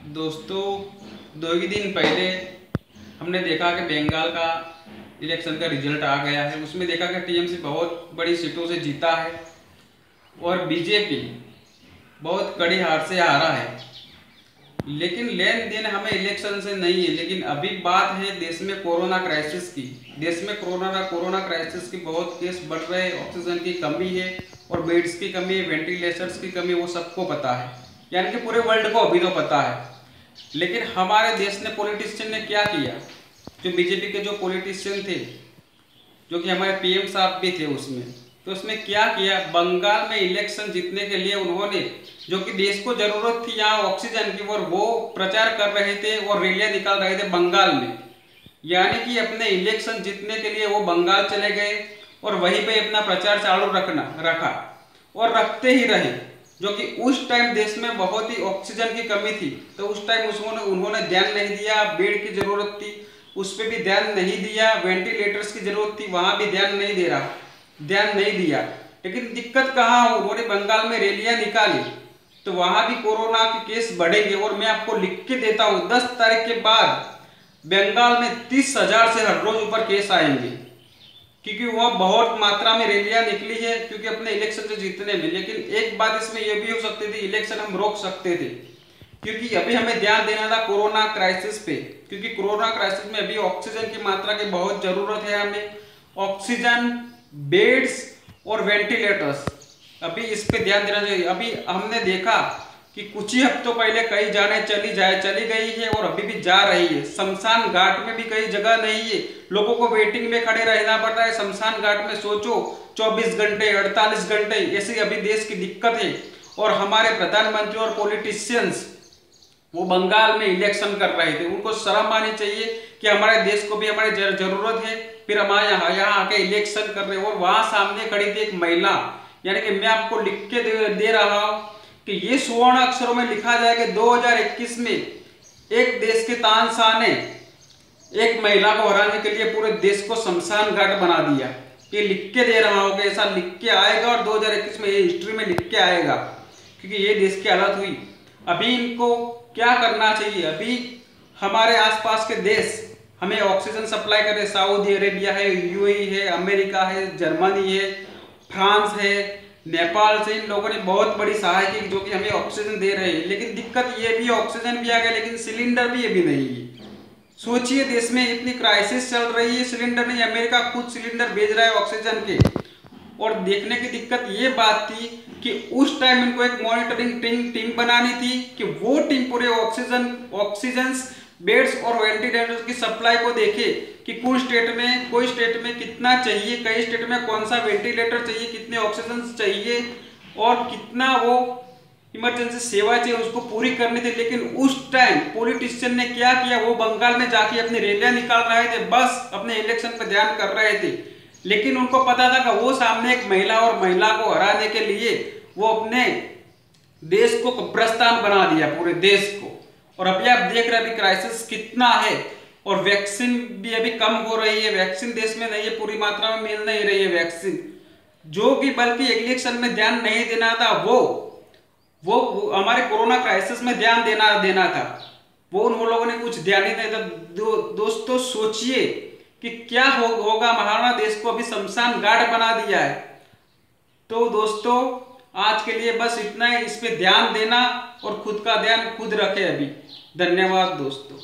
दोस्तों, 2 ही दिन पहले हमने देखा कि बंगाल का इलेक्शन का रिजल्ट आ गया है। उसमें देखा कि टीएमसी बहुत बड़ी सीटों से जीता है और बीजेपी बहुत कड़ी हार से हारा है। लेकिन लेन देन हमें इलेक्शन से नहीं है। लेकिन अभी बात है देश में कोरोना क्राइसिस की। देश में कोरोना क्राइसिस की बहुत केस बढ़ रहे हैं। ऑक्सीजन की कमी है और बेड्स की कमी है, वेंटिलेटर्स की कमी, वो सबको पता है, यानी कि पूरे वर्ल्ड को अभी तो पता है। लेकिन हमारे देश ने पॉलिटिशियन ने क्या किया, जो बीजेपी के जो पॉलिटिशियन थे, जो कि हमारे पीएम साहब भी थे उसमें क्या किया, बंगाल में इलेक्शन जीतने के लिए उन्होंने, जो कि देश को जरूरत थी यहाँ ऑक्सीजन की, और वो प्रचार कर रहे थे और रैलियां निकाल रहे थे बंगाल में। यानी कि अपने इलेक्शन जीतने के लिए वो बंगाल चले गए और वहीं पे अपना प्रचार चालू रखा और रखते ही रहे। जो कि उस टाइम देश में बहुत ही ऑक्सीजन की कमी थी, तो उस टाइम उन्होंने ध्यान नहीं दिया। बेड की जरूरत थी, उस पर भी ध्यान नहीं दिया। वेंटिलेटर्स की जरूरत थी, वहां भी ध्यान नहीं दिया। लेकिन दिक्कत कहाँ, उन्होंने बंगाल में रैलियां निकाली तो वहां भी कोरोना के केस बढ़ेंगे। और मैं आपको लिख के देता हूं, 10 तारीख के बाद बंगाल में 30,000 से हर रोज ऊपर केस आएंगे, क्योंकि वह बहुत मात्रा में रैलियां निकली है, क्योंकि अपने इलेक्शन से जीतने में। लेकिन एक बात इसमें यह भी हो सकती थी, इलेक्शन हम रोक सकते थे, क्योंकि अभी हमें ध्यान देना था कोरोना क्राइसिस पे, क्योंकि कोरोना क्राइसिस में अभी ऑक्सीजन की मात्रा की बहुत जरूरत है। हमें ऑक्सीजन, बेड्स और वेंटिलेटर्स, अभी इस पे ध्यान देना चाहिए। अभी हमने देखा कि कुछ ही हफ्तों पहले कई जाने चली गई है और अभी भी जा रही है। शमशान घाट में भी कई जगह नहीं है, लोगों को वेटिंग में खड़े रहना पड़ रहा है। शमशान घाट में सोचो 24 घंटे, 48 घंटे, ऐसी अभी देश की दिक्कत है। और हमारे प्रधानमंत्री और पॉलिटिशियंस वो बंगाल में इलेक्शन कर रहे थे, उनको शर्म आनी चाहिए कि हमारे देश को भी हमारी जरूरत है, फिर हमारे यहाँ आके इलेक्शन कर रहे हैं। और वहां सामने खड़ी थी एक महिला, यानी कि मैं आपको लिख के दे रहा हूं कि ये स्वर्ण अक्षरों में लिखा जाए कि 2021 में एक देश के तानशाह ने एक महिला को हराने के लिए पूरे देश को शमशान घाट बना दिया। ये लिख के दे रहा हूं कि ऐसा लिख के आएगा और 2021 में ये हिस्ट्री में लिख के आएगा, क्योंकि ये देश की हालत हुई। अभी इनको क्या करना चाहिए, अभी हमारे आसपास के देश हमें ऑक्सीजन सप्लाई कर रहे, सऊदी अरेबिया है, यूएई है, अमेरिका है, जर्मनी है, फ्रांस है, नेपाल से, इन लोगों ने बहुत बड़ी सहायता की, जो कि हमें ऑक्सीजन दे रहे हैं। लेकिन दिक्कत ये भी, ऑक्सीजन भी आ गया लेकिन सिलेंडर भी अभी नहीं है। सोचिए, देश में इतनी क्राइसिस चल रही है, सिलेंडर नहीं, अमेरिका खुद सिलेंडर भेज रहा है ऑक्सीजन के। और देखने की दिक्कत ये बात थी कि उस टाइम इनको एक मॉनिटरिंग टीम बनानी थी कि वो टीम पूरे ऑक्सीजन, बेड्स और वेंटिलेटर्स की सप्लाई को देखे कि कोई स्टेट में कितना चाहिए, कई स्टेट में कौन सा वेंटिलेटर चाहिए, कितने ऑक्सीजन चाहिए और कितना वो इमरजेंसी सेवा चाहिए, उसको पूरी करनी थी। लेकिन उस टाइम पॉलिटिशियन ने क्या किया, वो बंगाल में जाके अपनी रैलियां निकाल रहे थे, बस अपने इलेक्शन पर ध्यान कर रहे थे। लेकिन उनको पता था कि वो सामने एक महिला, और महिला को हराने के लिए वो अपने देश को कब्रिस्तान बना दिया, पूरे देश को। और अभी आप देख रहे हैं अभी क्राइसिस कितना है, और वैक्सीन भी अभी कम हो रही है। वैक्सीन देश में नहीं है, पूरी मात्रा में मिल नहीं रही है वैक्सीन, जो कि बल्कि इलेक्शन में ध्यान नहीं देना था, वो हमारे कोरोना क्राइसिस में ध्यान देना था, वो उन लोगों ने कुछ ध्यान ही नहीं था। दोस्तों सोचिए कि क्या होगा, हमारा देश को अभी शमशान घाट बना दिया है। तो दोस्तों आज के लिए बस इतना ही, इस पे ध्यान देना और खुद का ध्यान खुद रखें अभी। धन्यवाद दोस्तों।